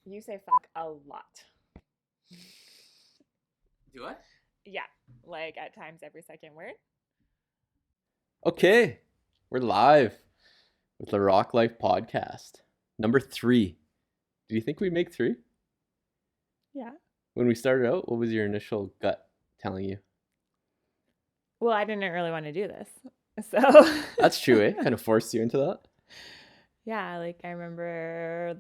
You say fuck a lot. Do I? Yeah, like at times every second word. Okay, we're live with LaRocque Life Podcast. Number 3. Do you think we make 3? Yeah. When we started out, what was your initial gut telling you? Well, I didn't really want to do this. So That's true, eh? Kind of forced you into that? yeah, like I remember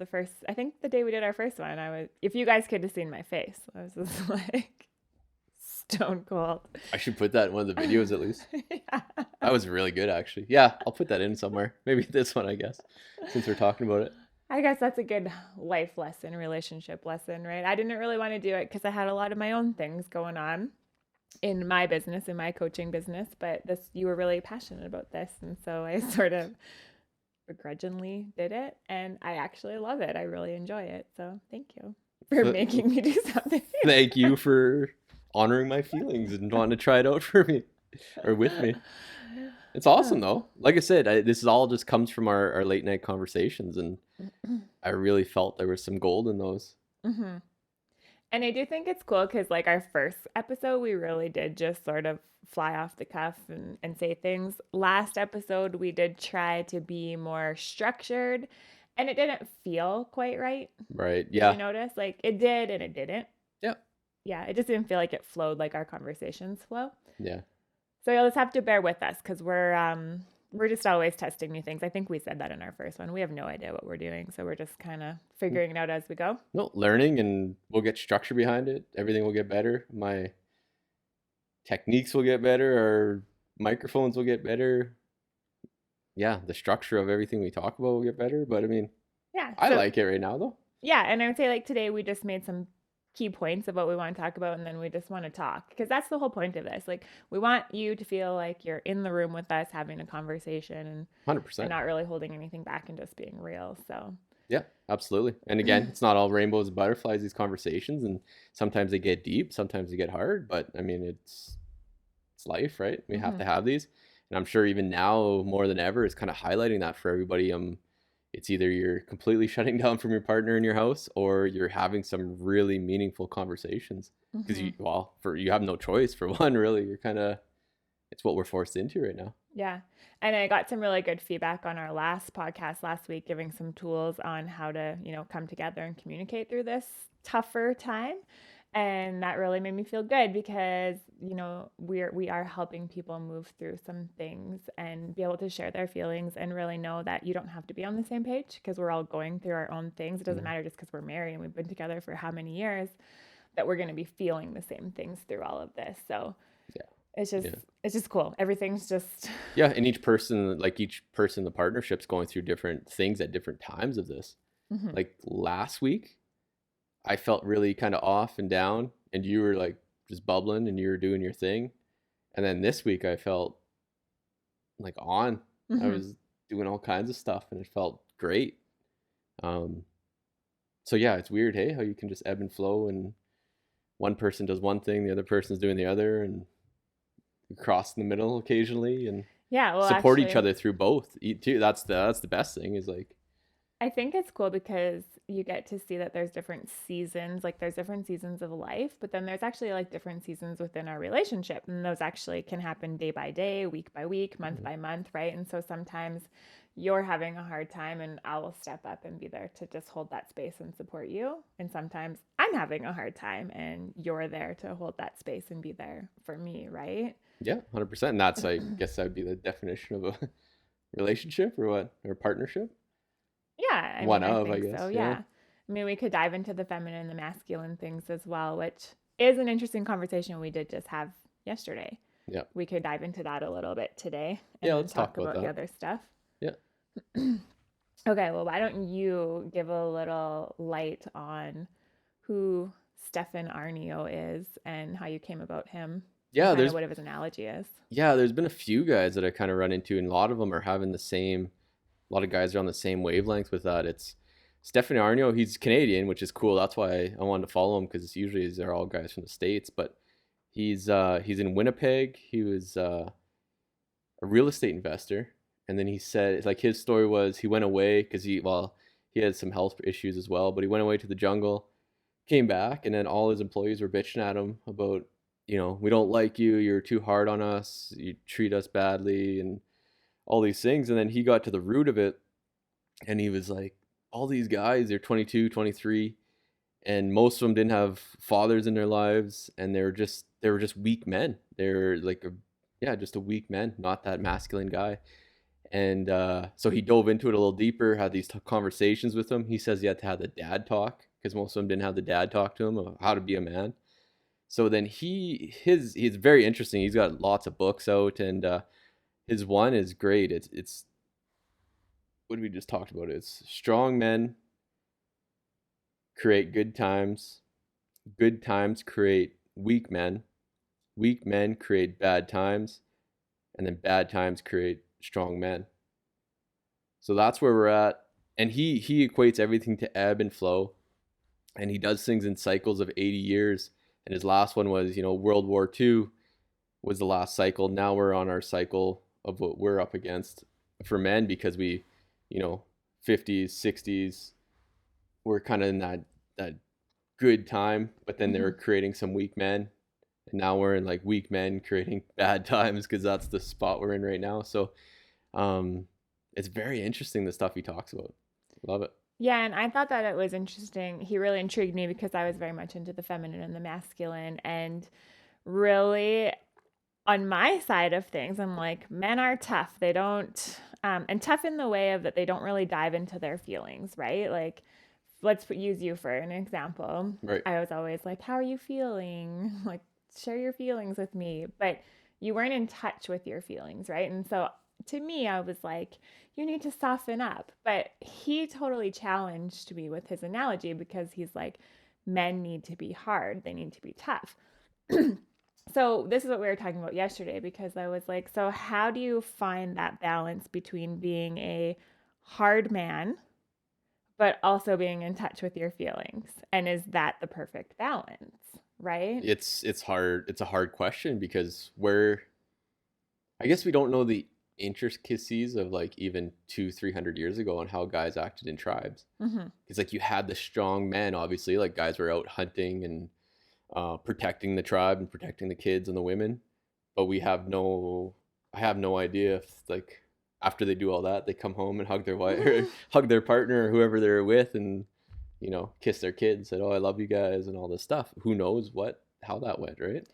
I think the day we did our first one, if you guys could have seen my face, I was just like stone cold. I should put that in one of the videos at least. Yeah. That was really good, actually. Yeah, I'll put that in somewhere. Maybe this one, I guess, since we're talking about it. I guess that's a good life lesson, relationship lesson, right? I didn't really want to do it because I had a lot of my own things going on in my business, in my coaching business, but you were really passionate about this. And so I sort of begrudgingly did it, and I actually love it. I really enjoy it. So thank you for making me do something. Thank you for honoring my feelings and wanting to try it out for me or with me. It's awesome though. Like I said, this is all just comes from our late night conversations, and I really felt there was some gold in those. Mm-hmm. And I do think it's cool because, like, our first episode, we really did just sort of fly off the cuff and say things. Last episode, we did try to be more structured, and it didn't feel quite right. Right. Did Yeah. you notice? Like, it did and it didn't. Yeah. Yeah, it just didn't feel like it flowed like our conversations flow. Yeah. So you'll just have to bear with us because we're just always testing new things. I think we said that in our first one. We have no idea what we're doing, so we're just kind of figuring it out as we go. No, learning, and we'll get structure behind it. Everything will get better. My techniques will get better. Our microphones will get better. Yeah, the structure of everything we talk about will get better. But I mean, Yeah. I like it right now though. Yeah, and I would say like today we just made some key points of what we want to talk about, and then we just want to talk because that's the whole point of this. Like, we want you to feel like you're in the room with us having a conversation and 100%. not really holding anything back and just being real. So Yeah, absolutely. And again, it's not all rainbows and butterflies, these conversations, and sometimes they get deep, sometimes they get hard, but I mean, it's life, right? We have to have these. And I'm sure even now more than ever it's kind of highlighting that for everybody. It's either you're completely shutting down from your partner in your house, or you're having some really meaningful conversations because you have no choice for one, really. You're kind of, it's what we're forced into right now. Yeah. And I got some really good feedback on our last podcast last week, giving some tools on how to, come together and communicate through this tougher time. And that really made me feel good because, we are helping people move through some things and be able to share their feelings and really know that you don't have to be on the same page because we're all going through our own things. It doesn't matter just because we're married and we've been together for how many years that we're going to be feeling the same things through all of this. So it's just cool. Everything's just and each person in the partnership's going through different things at different times of this. Like last week I felt really kind of off and down, and you were like just bubbling and you were doing your thing. And then this week I felt like on. I was doing all kinds of stuff and it felt great. So yeah, it's weird, hey, how you can just ebb and flow, and one person does one thing, the other person's doing the other, and cross in the middle occasionally, and support each other through both too. That's the best thing, is like, I think it's cool because you get to see that there's different seasons, like there's different seasons of life, but then there's actually like different seasons within our relationship. And those actually can happen day by day, week by week, month by month, right? And so sometimes you're having a hard time and I will step up and be there to just hold that space and support you. And sometimes I'm having a hard time and you're there to hold that space and be there for me, right? Yeah, 100%. And that's, I guess that would be the definition of a relationship, or what, or partnership. Yeah, I guess. So. Yeah. I mean, we could dive into the feminine and the masculine things as well, which is an interesting conversation we did just have yesterday. Yeah. We could dive into that a little bit today. And yeah, let's talk about the other stuff. Yeah. Okay, well, why don't you give a little light on who Stefan Arnio is and how you came about him? Yeah, there's what his analogy is. Yeah, there's been a few guys that I kind of run into, and a lot of them are having a lot of guys are on the same wavelength with that. It's Stefan Arnio. He's Canadian, which is cool. That's why I wanted to follow him, because usually they're all guys from the States. But he's in Winnipeg. He was a real estate investor, and then he said, like, his story was he went away because he he had some health issues as well, but he went away to the jungle, came back, and then all his employees were bitching at him about, we don't like you, you're too hard on us, you treat us badly, and all these things. And then he got to the root of it, and he was like, all these guys, they're 22, 23, and most of them didn't have fathers in their lives, and they were just weak men. They're like just a weak man, not that masculine guy. And so he dove into it a little deeper, had these conversations with them. He says he had to have the dad talk because most of them didn't have the dad talk to him of how to be a man. So then he's very interesting. He's got lots of books out, and his one is great. It's what we just talked about. It's strong men create good times. Good times create weak men. Weak men create bad times, and then bad times create strong men. So that's where we're at. And he equates everything to ebb and flow, and he does things in cycles of 80 years. And his last one was, World War II was the last cycle. Now we're on our cycle of what we're up against for men, because we, 50s, 60s, we're kind of in that good time, but then they were creating some weak men. And now we're in like weak men creating bad times, because that's the spot we're in right now. So it's very interesting, the stuff he talks about. Love it. Yeah, and I thought that it was interesting. He really intrigued me because I was very much into the feminine and the masculine. And really, on my side of things, I'm like, men are tough. They don't, and tough in the way of that they don't really dive into their feelings, right? Like, let's use you for an example. Right. I was always like, how are you feeling? Like, share your feelings with me. But you weren't in touch with your feelings, right? And so to me, I was like, you need to soften up. But he totally challenged me with his analogy, because he's like, men need to be hard, they need to be tough. So this is what we were talking about yesterday, because I was like, so how do you find that balance between being a hard man but also being in touch with your feelings? And is that the perfect balance, right? It's hard. It's a hard question, because I guess we don't know the intricacies of like even 200-300 years ago on how guys acted in tribes. It's like you had the strong men, obviously, like guys were out hunting and protecting the tribe and protecting the kids and the women, but I have no idea if, like, after they do all that, they come home and hug their wife or hug their partner or whoever they're with, and kiss their kids, said, oh, I love you guys, and all this stuff. Who knows how that went, right?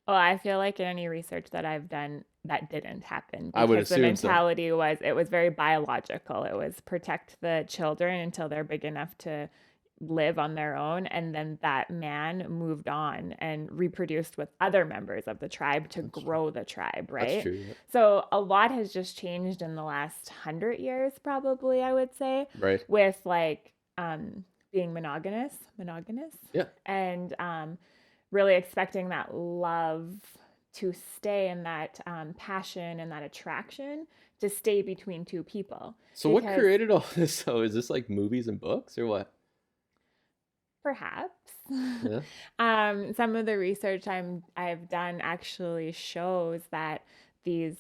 Well, I feel like in any research that I've done, that didn't happen, I would because the assume so. mentality was, it was very biological. It was protect the children until they're big enough to live on their own, and then that man moved on and reproduced with other members of the tribe to grow the tribe, That's right? true. Yeah. So a lot has just changed in the last 100 years, probably, I would say, Right. with like being monogamous, Yeah. and really expecting that love to stay, and that passion and that attraction to stay between two people. So what created all this? So is this like movies and books or what? Perhaps. Yeah. Some of the research I've done actually shows that these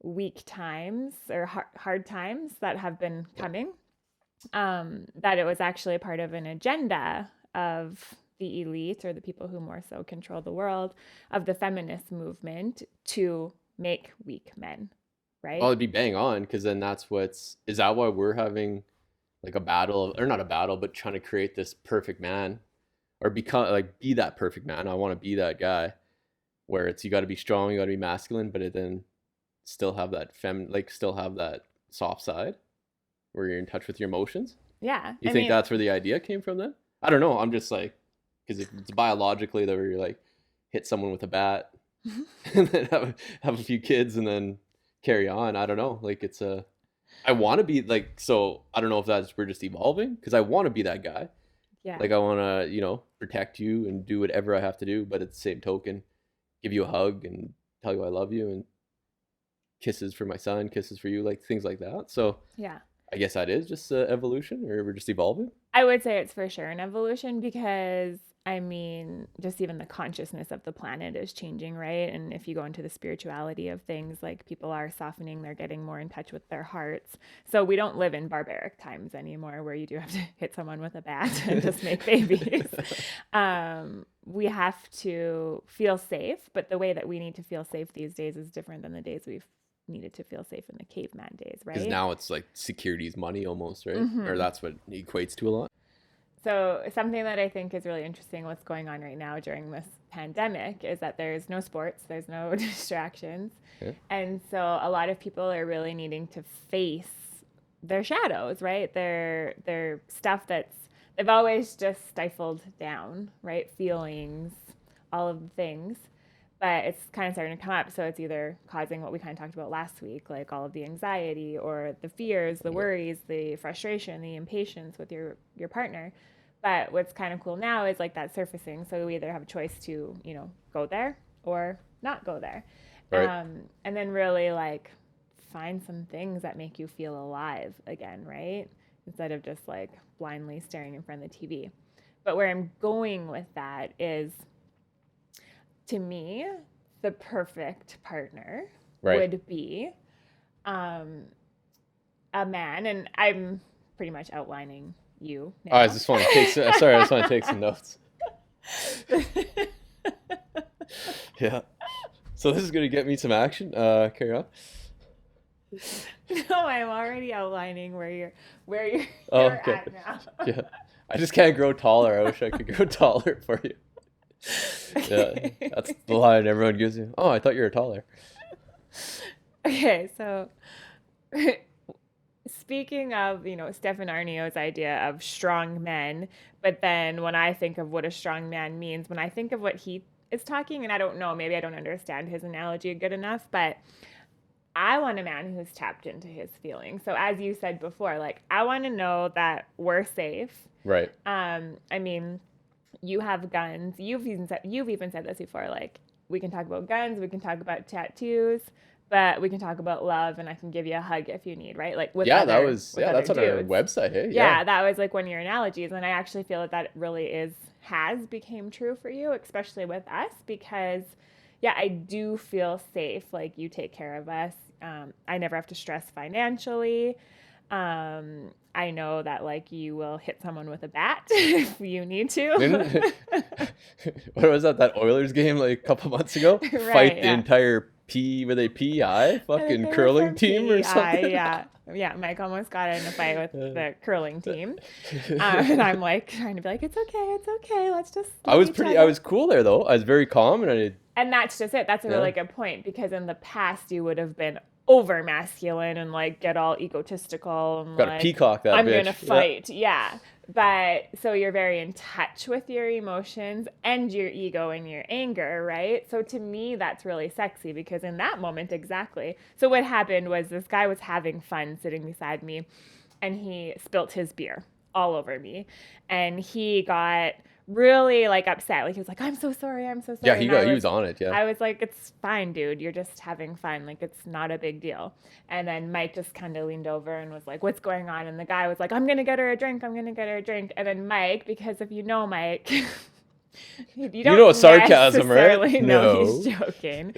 weak times or hard times that have been coming, that it was actually part of an agenda of the elite, or the people who more so control the world, of the feminist movement, to make weak men, right? Well, it'd be bang on, because then is that why we're having like a battle, or not a battle, but trying to create this perfect man, or be that perfect man. I want to be that guy, where it's, you got to be strong, you got to be masculine, but then still have that still have that soft side where you're in touch with your emotions. Yeah. You think that's where the idea came from then? I don't know. I'm just like, because it's biologically that you're like hit someone with a bat and then have a few kids and then carry on. I don't know. Like I want to be like, so I don't know if we're just evolving, because I want to be that guy. Yeah. Like I want to, protect you and do whatever I have to do, but at the same token, give you a hug and tell you I love you, and kisses for my son, kisses for you, like things like that. So yeah. I guess that is just evolution, or we're just evolving. I would say it's for sure an evolution, because I mean, just even the consciousness of the planet is changing, right? And if you go into the spirituality of things, like people are softening, they're getting more in touch with their hearts. So we don't live in barbaric times anymore where you do have to hit someone with a bat and just make babies. We have to feel safe, but the way that we need to feel safe these days is different than the days we've needed to feel safe in the caveman days, Because right? now it's like security is money almost, right? Or Mm-hmm. that's what it equates to a lot. So something that I think is really interesting what's going on right now during this pandemic is that there's no sports, there's no distractions. Yeah. And so a lot of people are really needing to face their shadows, right? Their stuff that's they've always just stifled down, right? Feelings, all of the things. But it's kind of starting to come up. So it's either causing what we kind of talked about last week, like all of the anxiety or the fears, the Yeah. worries, the frustration, the impatience with your partner. But what's kind of cool now is like that surfacing. So we either have a choice to, go there or not go there. Right. And then really like find some things that make you feel alive again, right? Instead of just like blindly staring in front of the TV. But where I'm going with that is, to me, the perfect partner Right. would be um, a man, and I'm pretty much outlining you Oh, I now. just want to take some, sorry, I just want to take some notes. Yeah. So this is gonna get me some action. Carry on. No, I'm already outlining where you're Oh, you're okay. at now. Yeah. I just can't grow taller. I wish I could grow taller for you. Yeah, that's the line everyone gives you. Oh, I thought you were taller. Okay, so speaking of, Stefan Arnio's idea of strong men, but then when I think of what a strong man means, when I think of what he is talking, and I don't know, maybe I don't understand his analogy good enough, but I want a man who's tapped into his feelings. So as you said before, like I want to know that we're safe. Right. I mean, you have guns. You've even said this before. Like we can talk about guns, we can talk about tattoos, but we can talk about love, and I can give you a hug if you need, right? Like with Yeah, that other was with yeah, other that's on our dudes. website, hey? Yeah. Yeah, that was like one of your analogies, and I actually feel that really has became true for you, especially with us, because yeah, I do feel safe. Like you take care of us. I never have to stress financially. I know that like you will hit someone with a bat if you need to. Didn't what was that Oilers game like a couple months ago? Right, Fight the yeah. entire P with a PI I think fucking they were curling from team or PEI, something. yeah. Yeah, Mike almost got in a fight with Uh, the curling team. And I'm like trying to be like, it's okay, let's just love each I other. was cool there though. I was very calm and I And that's just it. That's a yeah. really good point, because in the past you would have been over masculine and like get all egotistical and Got to like peacock that I'm gonna bitch. Yeah. fight. Yeah. But so you're very in touch with your emotions and your ego and your anger, right? So to me that's really sexy, because in that moment exactly. So what happened was this guy was having fun sitting beside me, and he spilt his beer all over me, and he got really like upset. Like he was like, I'm so Yeah, sorry. And I he was was on it, yeah. I was like, it's fine, dude. You're just having fun. Like, it's not a big deal. And then Mike just kind of leaned over and was like, what's going on? And the guy was like, I'm going to get her a drink. I'm going to get her a drink. And then Mike, because if you know Mike, you You know it's don't sarcasm, right? necessarily know he's No. joking.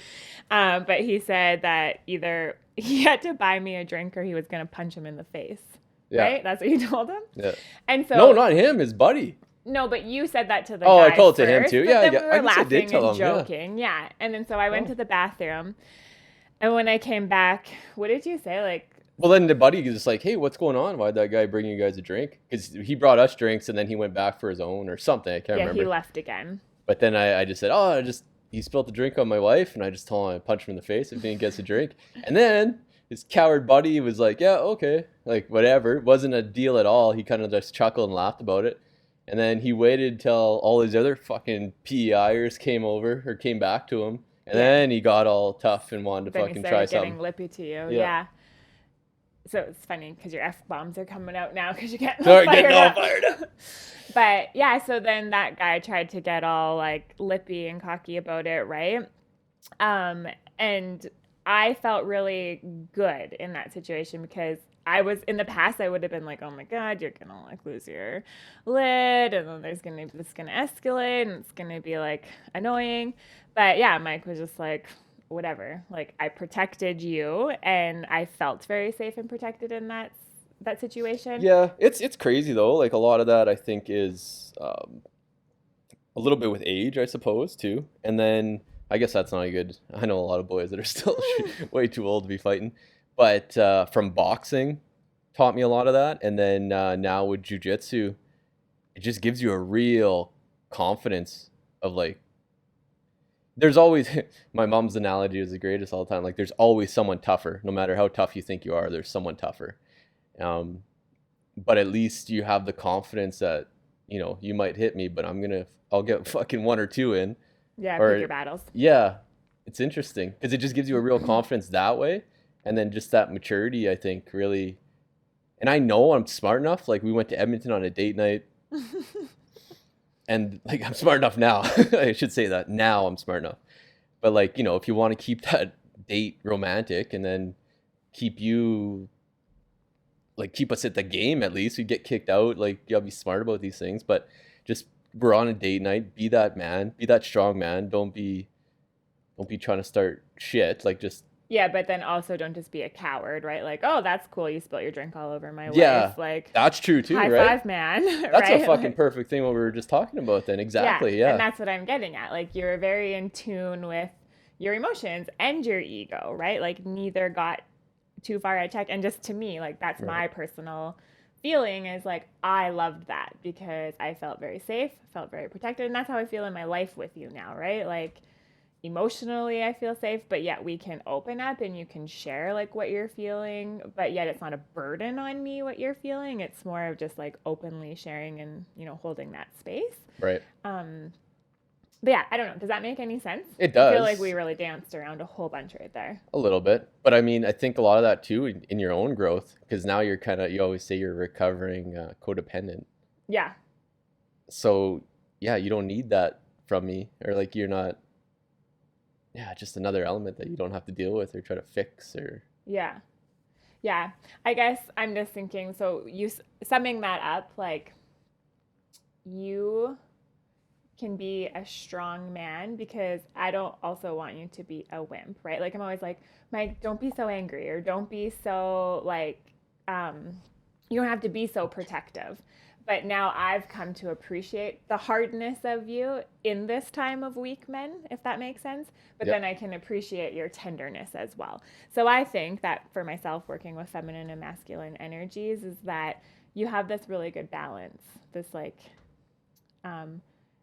But he said that either he had to buy me a drink or he was going to punch him in the face. Yeah. Right? That's what you told him? Yeah. And No, so not him, his buddy. no, but you said that to the Oh, I guy told it to him first, too. but Yeah, then yeah. we I were guess I did laughing tell and him, yeah. joking. Yeah. And then so I went Oh. to the bathroom, and when I came back, what did you say? Like, Well, then the buddy is just like, "Hey, what's going on? Why'd that guy bring you guys a drink?" Because he brought us drinks, and then he went back for his own or something. I can't yeah, he remember. left again. But then I just said, "Oh, he spilled the drink on my wife," and I just told him I'd punch him in the face if he didn't get a drink. And then his coward buddy was like, "Yeah, okay, like whatever." It wasn't a deal at all. He kind of just chuckled and laughed about it. And then he waited till all his other fucking PEIers came back to him, and Yeah. then he got all tough and wanted to Then he fucking try started getting something. lippy to you. Yeah. Yeah. So it's funny because your F bombs are coming out now because you're getting all Sorry, getting fired all up. fired up. But yeah, so then that guy tried to get all like lippy and cocky about it, right? And I felt really good in that situation because I was in the past, I would have been like, oh my God, you're going to like lose your lid. And then this is going to escalate and it's going to be like annoying. But yeah, Mike was just like, whatever. Like I protected you and I felt very safe and protected in that situation. Yeah, it's crazy though. Like a lot of that I think is a little bit with age, I suppose, too. And then I guess that's not a good. I know a lot of boys that are still way too old to be fighting, but from boxing, taught me a lot of that. And then now with jujitsu, it just gives you a real confidence of like. There's always my mom's analogy is the greatest all the time. Like there's always someone tougher, no matter how tough you think you are. There's someone tougher. Um, but at least you have the confidence that you might hit me, but I'll get fucking one or two in. Yeah, pick Or your battles. yeah, it's interesting because it just gives you a real confidence that way, and then just that maturity, I think, really. And I know I'm smart enough. Like we went to Edmonton on a date night, and like I'm smart enough now. I should say that now I'm smart enough. But like if you want to keep that date romantic, and then keep you keep us at the game at least. We get kicked out. Like you gotta be smart about these things. But just we're on a date night. Be that man. Be that strong man. Don't be trying to start shit. Like just Yeah, but then also don't just be a coward, right? Like, oh, that's cool. You spilt your drink all over my yeah, wife. Like, that's true too, high right? five, man. That's a right? fucking Like, perfect thing what we were just talking about then. Exactly. and Yeah. that's what I'm getting at. Like, you're very in tune with your emotions and your ego, right? Like, neither got too far attacked. And just to me, like, that's Right. my personal feeling is like, I loved that because I felt very safe, felt very protected. And that's how I feel in my life with you now, right? Like, emotionally I feel safe, but yet we can open up and you can share like what you're feeling, but yet it's not a burden on me what you're feeling. It's more of just like openly sharing and holding that space. Right. But yeah, I don't know. Does that make any sense? It I feel like does. we really danced around a whole bunch right there. A little bit. But I mean, I think a lot of that too in your own growth, because now you always say you're recovering codependent. Yeah. So yeah, you don't need that from me, or like you're not. Yeah, just another element that you don't have to deal with or try to fix or. Yeah. Yeah. I guess I'm just thinking, so summing that up, like you can be a strong man because I don't also want you to be a wimp, right? Like I'm always like, Mike, don't be so angry or don't be so like, you don't have to be so protective. But now I've come to appreciate the hardness of you in this time of weak men, if that makes sense. But Yep. then I can appreciate your tenderness as well. So I think that for myself, working with feminine and masculine energies, is that you have this really good balance, this like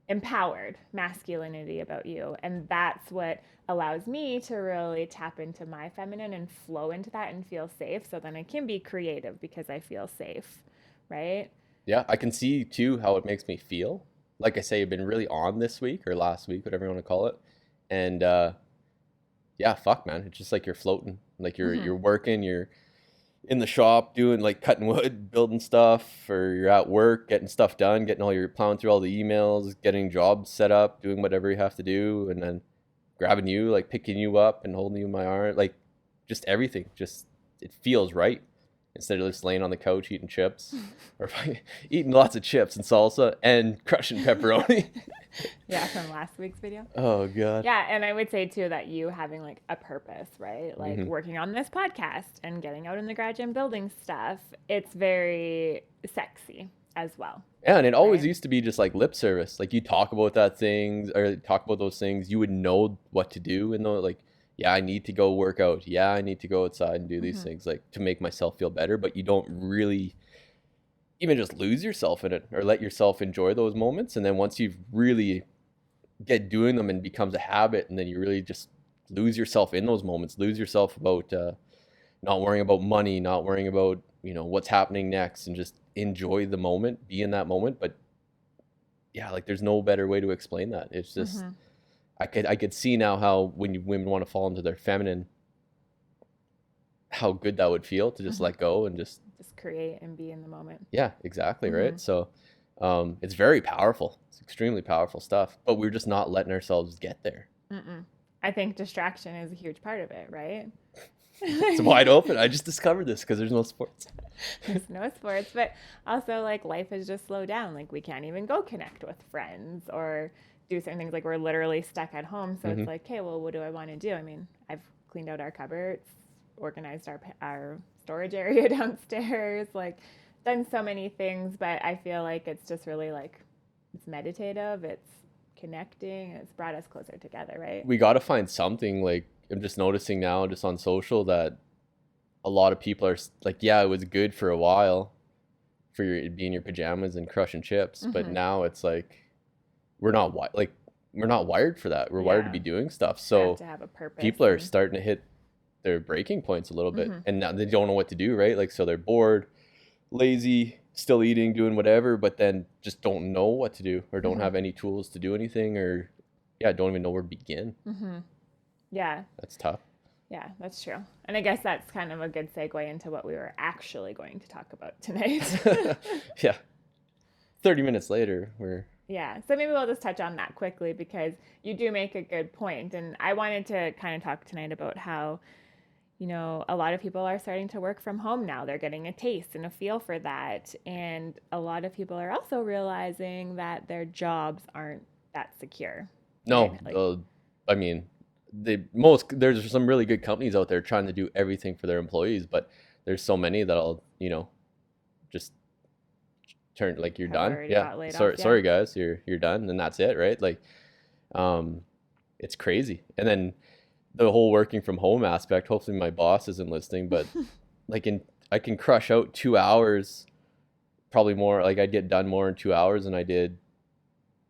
empowered masculinity about you. And that's what allows me to really tap into my feminine and flow into that and feel safe. So then I can be creative because I feel safe, right? Yeah, I can see too how it makes me feel. Like I say, I've been really on this week or last week, whatever you want to call it. And yeah, fuck man. It's just like you're floating. Like you're working, you're in the shop doing like cutting wood, building stuff, or you're at work getting stuff done, plowing through all the emails, getting jobs set up, doing whatever you have to do, and then grabbing you, like picking you up and holding you in my arm, like just everything. Just it feels right instead of just laying on the couch eating chips or eating lots of chips and salsa and crushing pepperoni. Yeah, from last week's video. Oh god. Yeah, and I would say too that you having like a purpose, right? Like Hmm. working on this podcast and getting out in the garage and building stuff, it's very sexy as well. Yeah, and it always Right? used to be just like lip service. Like you talk about that things or talk about those things, you would know what to do and know like, yeah, I need to go work out. Yeah, I need to go outside and do these things like to make myself feel better, but you don't really even just lose yourself in it or let yourself enjoy those moments. And then once you really get doing them and becomes a habit, and then you really just lose yourself in those moments, lose yourself about not worrying about money, not worrying about what's happening next, and just enjoy the moment, be in that moment. But yeah, like there's no better way to explain that. It's just I could see now how when women want to fall into their feminine, how good that would feel to just let go and just create and be in the moment. yeah, exactly, right? So it's very powerful. It's extremely powerful stuff, but we're just not letting ourselves get there. I think distraction is a huge part of it, right? It's wide open. I just discovered this because there's no sports. There's no sports, but also like life has just slowed down. Like we can't even go connect with friends or do certain things. Like we're literally stuck at home. So Hmm. it's like, okay, well, what do I want to do? I mean, I've cleaned out our cupboards, organized our storage area downstairs, like done so many things. But I feel like it's just really like it's meditative. It's connecting. It's brought us closer together, right? We got to find something. Like I'm just noticing now, just on social, that a lot of people are like, yeah, it was good for a while for your be in your pajamas and crushing chips, but Mm-hmm. now it's like we're not like we're not wired for that. We're wired to Yeah, be doing stuff. we have So to have a purpose people are and. starting to hit their breaking points a little bit, Mm-hmm. and now they don't know what to do, right? Like so they're bored, lazy, still eating, doing whatever, but then just don't know what to do or don't Mm-hmm. have any tools to do anything, or yeah, don't even know where to begin. Mm-hmm. Yeah, That's tough. yeah, that's true. And I guess that's kind of a good segue into what we were actually going to talk about tonight. Yeah. 30 minutes later, we're Yeah, so maybe we'll just touch on that quickly because you do make a good point. And I wanted to kind of talk tonight about how, a lot of people are starting to work from home now. They're getting a taste and a feel for that. And a lot of people are also realizing that their jobs aren't that secure, right? no, Like, I mean, there's some really good companies out there trying to do everything for their employees, but there's so many that'll, just turn like you're have done. already Yeah. got laid off. Sorry, Yeah. sorry guys, you're done and that's it, right? Like um it's crazy. And then the whole working from home aspect, hopefully my boss isn't listening, but like I can crush out 2 hours, probably more. Like I'd get done more in 2 hours than I did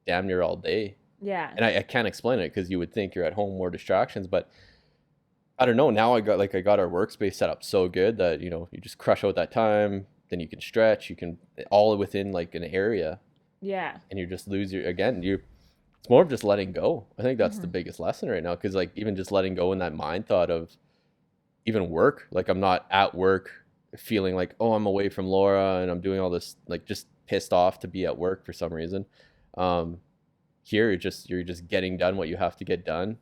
damn near all day. Yeah. And I can't explain it because you would think you're at home, more distractions, but I don't know. Now I got our workspace set up so good that you just crush out that time. Then you can stretch. You can all within like an area, Yeah. and you just lose your again. You It's more of just letting go. I think that's the Mm-hmm. biggest lesson right now because like even just letting go in that mind thought of even work. Like I'm not at work feeling like, oh, I'm away from Laura and I'm doing all this, like just pissed off to be at work for some reason. Um, Here you're just getting done what you have to get done,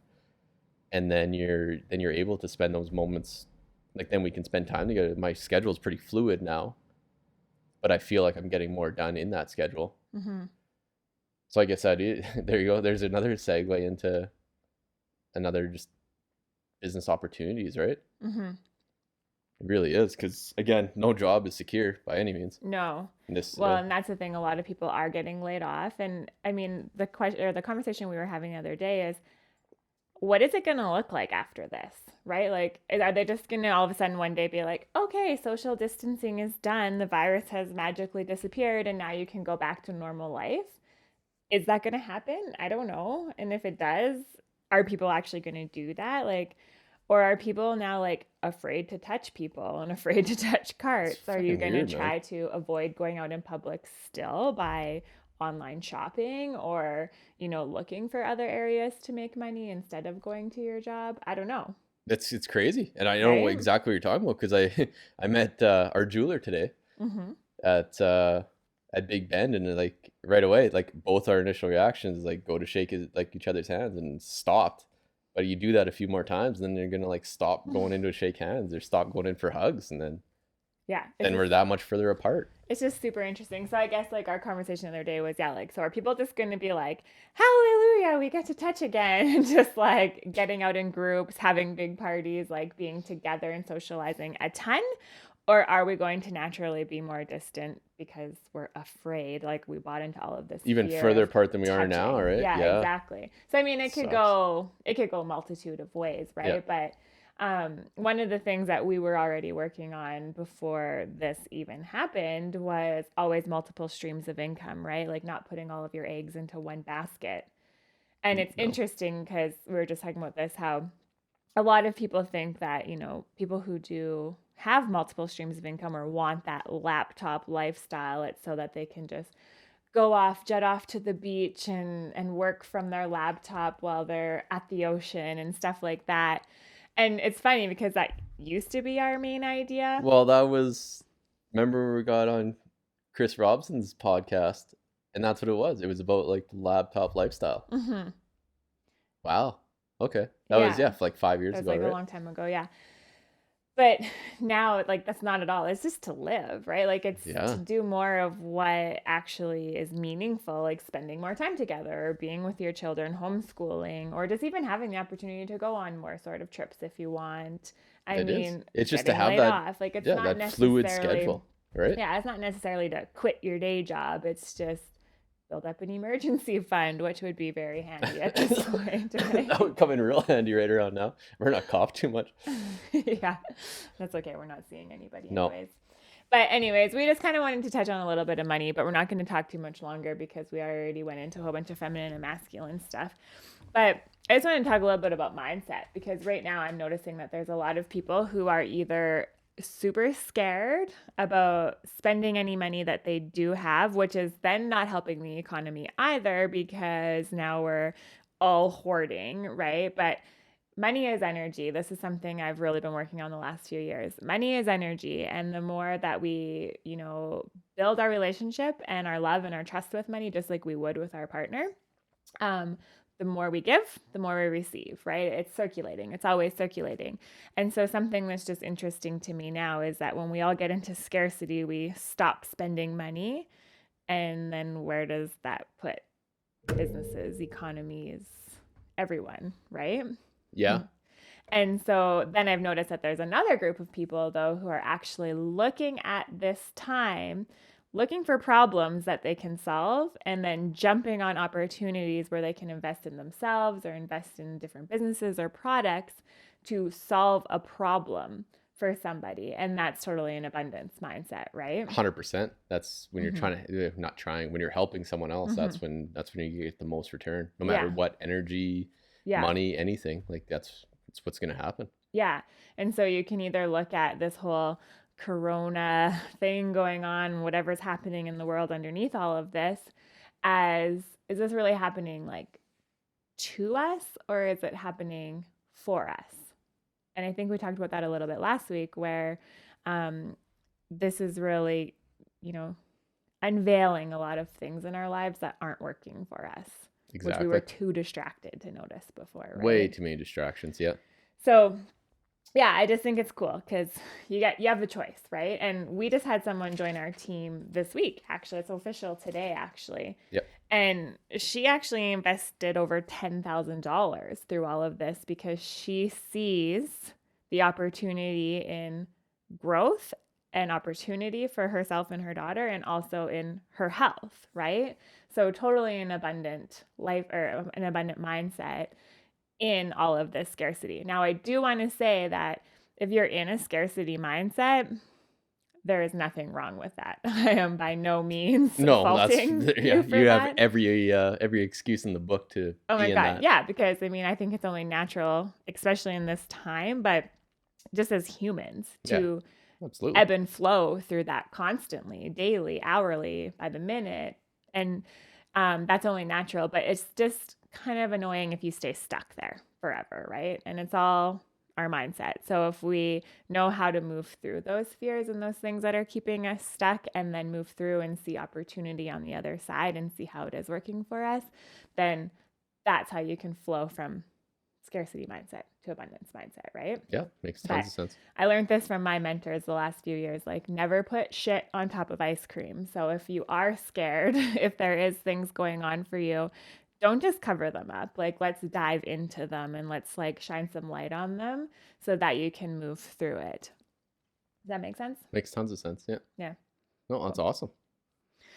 and then you're able to spend those moments. Like then we can spend time together. My schedule is pretty fluid now, but I feel like I'm getting more done in that schedule. Mm-hmm. So I guess there you go. There's another segue into another just business opportunities, right? Mm-hmm. It really is because again, no job is secure by any means. No. In this, Well, and that's the thing. A lot of people are getting laid off, and I mean, the question or the conversation we were having the other day is, what is it going to look like after this, right? Like, are they just going to all of a sudden one day be like, okay, social distancing is done, the virus has magically disappeared, and now you can go back to normal life? Is that going to happen? I don't know. And if it does, are people actually going to do that? Like, or are people now like afraid to touch people and afraid to touch it's carts? Are you fucking going to weird, man. try to avoid going out in public still by online shopping or, looking for other areas to make money instead of going to your job? I don't know. It's crazy, and I know Right? exactly what you're talking about because I met our jeweler today Mm-hmm. at uh, at Big Bend, and like right away, like both our initial reactions like go to shake like each other's hands and stopped. But you do that a few more times, and then you're gonna like stop going into shake hands or stop going in for hugs, and then Yeah. then we're that much further apart. It's just super interesting. So I guess like our conversation the other day was, yeah, like, so are people just going to be like, hallelujah, we get to touch again, and just like getting out in groups, having big parties, like being together and socializing a ton? Or are we going to naturally be more distant because we're afraid? Like we bought into all of this Even fear further of apart than we are now, touching. right? Yeah, Yeah, exactly. So I mean, sucks. it could go a multitude of ways, Yeah, right? But one of the things that we were already working on before this even happened was always multiple streams of income, right? Like not putting all of your eggs into one basket. And it's no, interesting because we were just talking about this, how a lot of people think that, people who do have multiple streams of income or want that laptop lifestyle, it's so that they can just jet off to the beach and work from their laptop while they're at the ocean and stuff like that. And it's funny because that used to be our main idea. well, that was, remember when we got on Chris Robson's podcast, and that's what it was. It was about like the laptop lifestyle. Mm-hmm. Wow. Okay. That was, Yeah, yeah, like 5 years that was ago, like a right? long time ago. Yeah. But now, like, that's not at all. It's just to live, right? Like, it's to Yeah, do more of what actually is meaningful, like spending more time together, or being with your children, homeschooling, or just even having the opportunity to go on more sort of trips if you want. I it is. mean, It's just to getting have laid that, off. Like, it's yeah, not that fluid necessarily, schedule, right? yeah, it's not necessarily to quit your day job. It's just build up an emergency fund, which would be very handy at this point, That right? would come in real handy right around now. We're not cough too much. Yeah, that's okay. We're not seeing anybody No. anyways. But anyways, we just kind of wanted to touch on a little bit of money, but we're not going to talk too much longer because we already went into a whole bunch of feminine and masculine stuff. But I just want to talk a little bit about mindset because right now I'm noticing that there's a lot of people who are either super scared about spending any money that they do have, which is then not helping the economy either because now we're all hoarding, right? But money is energy. This is something I've really been working on the last few years. Money is energy. And the more that we, build our relationship and our love and our trust with money, just like we would with our partner, um, the more we give, the more we receive, right? It's circulating. It's always circulating. And so something that's just interesting to me now is that when we all get into scarcity, we stop spending money. And then where does that put businesses, economies, everyone, right? Yeah. And so then I've noticed that there's another group of people, though, who are actually looking at this time, looking for problems that they can solve, and then jumping on opportunities where they can invest in themselves or invest in different businesses or products to solve a problem for somebody. And that's totally an abundance mindset, right? 100%. That's when you're Mm-hmm. trying to, not trying, when you're helping someone else, Mm-hmm. that's when you get the most return. No matter Yeah. what energy, Yeah. money, anything. Like that's what's going to happen. Yeah. And so you can either look at this whole corona thing going on, whatever's happening in the world underneath all of this, as is this really happening like to us or is it happening for us? And I think we talked about that a little bit last week where um, this is really, you know, unveiling a lot of things in our lives that aren't working for us, which we were Exactly. too distracted to notice before, Way right? too many distractions. Yeah. So yeah, I just think it's cool because you have the choice, right? And we just had someone join our team this week. Actually, it's official today, actually. Yep. And she actually invested over $10,000 through all of this because she sees the opportunity in growth and opportunity for herself and her daughter, and also in her health, right? So totally an abundant life or an abundant mindset in all of this scarcity. Now, I do want to say that if you're in a scarcity mindset, there is nothing wrong with that. I am by no means No, that's faulting yeah. you for You have that. every excuse in the book to Oh my be in God. that. Yeah, because I mean, I think it's only natural, especially in this time, but just as humans, Yeah, to absolutely. ebb and flow through that constantly, daily, hourly, by the minute. And that's only natural, but it's just kind of annoying if you stay stuck there forever, right? And it's all our mindset. So if we know how to move through those fears and those things that are keeping us stuck and then move through and see opportunity on the other side and see how it is working for us, then that's how you can flow from scarcity mindset to abundance mindset, right? Yeah, makes tons But of sense. I learned this from my mentors the last few years, like never put shit on top of ice cream. So if you are scared, if there is things going on for you, don't just cover them up. Like let's dive into them and let's like shine some light on them so that you can move through it. Does that make sense? Makes tons of sense. Yeah. Yeah. No, that's Cool. awesome.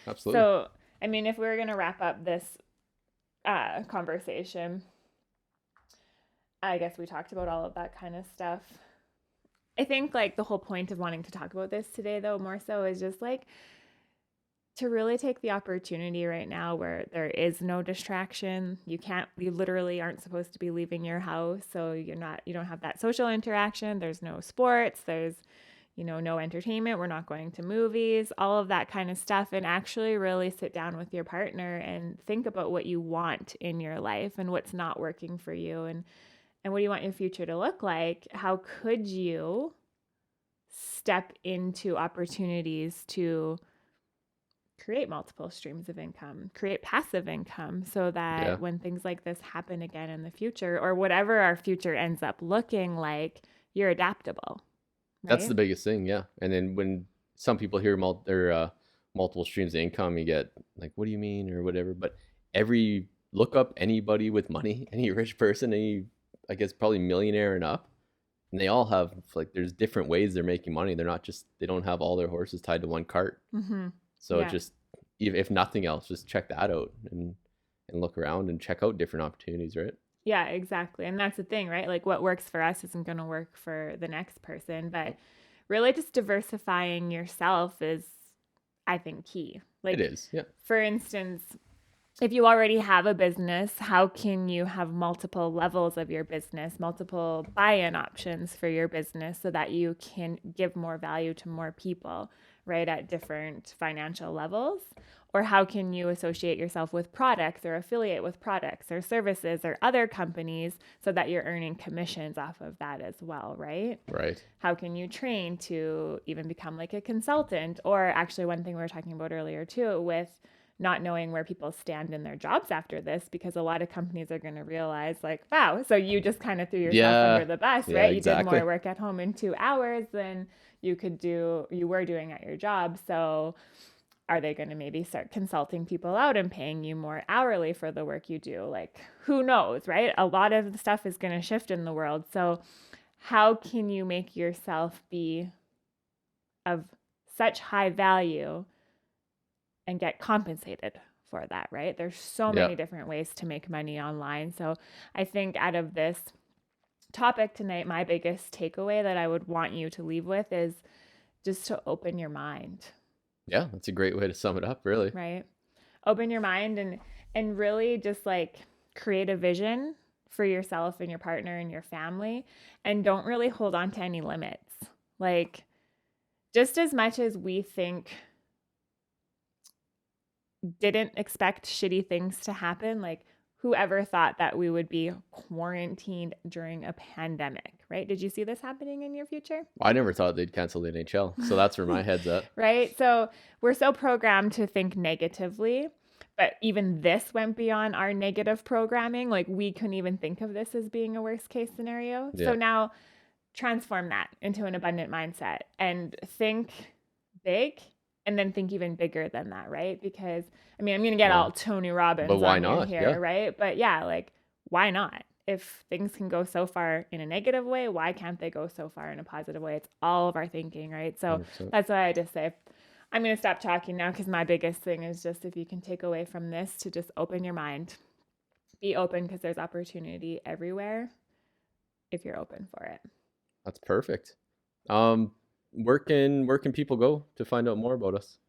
Absolutely. So, I mean, if we were going to wrap up this conversation, I guess we talked about all of that kind of stuff. I think like the whole point of wanting to talk about this today, though, more so is just like to really take the opportunity right now where there is no distraction. You literally aren't supposed to be leaving your house. So you don't have that social interaction. There's no sports. There's, no entertainment. We're not going to movies, all of that kind of stuff. And actually really sit down with your partner and think about what you want in your life and what's not working for you. And what do you want your future to look like? How could you step into opportunities to create multiple streams of income, create passive income so Yeah. that when things like this happen again in the future or whatever our future ends up looking like, you're adaptable, That's right? the biggest thing, yeah. And then when some people hear multiple streams of income, you get like, "What do you mean?" or whatever. But every look up anybody with money, any rich person, any I guess probably millionaire and up, and they all have like there's different ways they're making money. They're not just they don't have all their horses tied to one cart. Mm-hmm. So Yeah. just if nothing else, just check that out and look around and check out different opportunities, right? Yeah, exactly. And that's the thing, right? Like what works for us isn't going to work for the next person, but really just diversifying yourself is, I think, key. It Like, is, yeah. for instance, if you already have a business, how can you have multiple levels of your business, multiple buy in options for your business so that you can give more value to more people, right, at different financial levels? Or how can you associate yourself with products or affiliate with products or services or other companies so that you're earning commissions off of that as well, right? Right. How can you train to even become like a consultant? Or actually, one thing we were talking about earlier too, with not knowing where people stand in their jobs after this, because a lot of companies are going to realize like, wow, so you just kind of threw yourself under Yeah. the bus, Yeah, right? You did exactly. more work at home in 2 hours than you were doing at your job. So are they going to maybe start consulting people out and paying you more hourly for the work you do? Like, who knows, right? A lot of the stuff is going to shift in the world. So how can you make yourself be of such high value and get compensated for that, right? There's so Yeah. many different ways to make money online. So I think out of this topic tonight, my biggest takeaway that I would want you to leave with is just to open your mind, Yeah, that's a great way to sum it up, really. right? Open your mind and really just like create a vision for yourself and your partner and your family, and don't really hold on to any limits. Like, just as much as we didn't expect shitty things to happen, like whoever thought that we would be quarantined during a pandemic, right? Did you see this happening in your future? I never thought they'd cancel the NHL, so that's where my head's at. Right? So we're so programmed to think negatively, but even this went beyond our negative programming. Like, we couldn't even think of this as being a worst case scenario. So Yeah. now transform that into an abundant mindset and think big, and then think even bigger than that, right? Because I mean, I'm going to get all Well, Tony but Robbins why on you not? Yeah. here, right? But yeah, like, why not? If things can go so far in a negative way, why can't they go so far in a positive way? It's all of our thinking, right? So 100%. that's why I just say, I'm going to stop talking now, because my biggest thing is just, if you can take away from this, to just open your mind. Be open, because there's opportunity everywhere if you're open for it. That's perfect. Where can people go to find out more about us?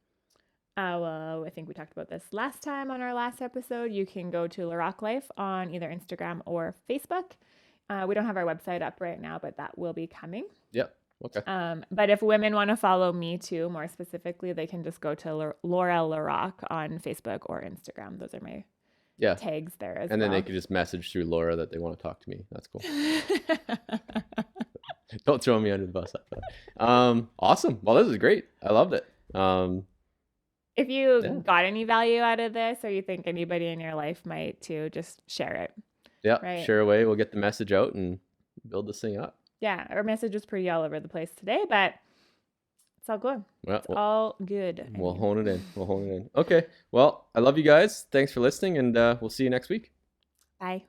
Well, I think we talked about this last time on our last episode. You can go to LaRocque Life on either Instagram or Facebook. We don't have our website up right now, but that will be coming. Yep. Okay. But if women want to follow me too, more specifically, they can just go to Laura LaRocque on Facebook or Instagram. Those are my Yeah. tags there as And then they well. could just message through Laura that they want to talk to me. That's cool. Don't throw me under the bus after that. Awesome. Well, this is great. I loved it. If you Yeah. got any value out of this, or you think anybody in your life might too, just share it. Yeah. Right. Share away. We'll get the message out and build this thing up. Yeah, our message was pretty all over the place today, but it's all good. Well, It's all good. we'll hone it in. We'll hone it in. Okay. Well, I love you guys. Thanks for listening, and we'll see you next week. Bye.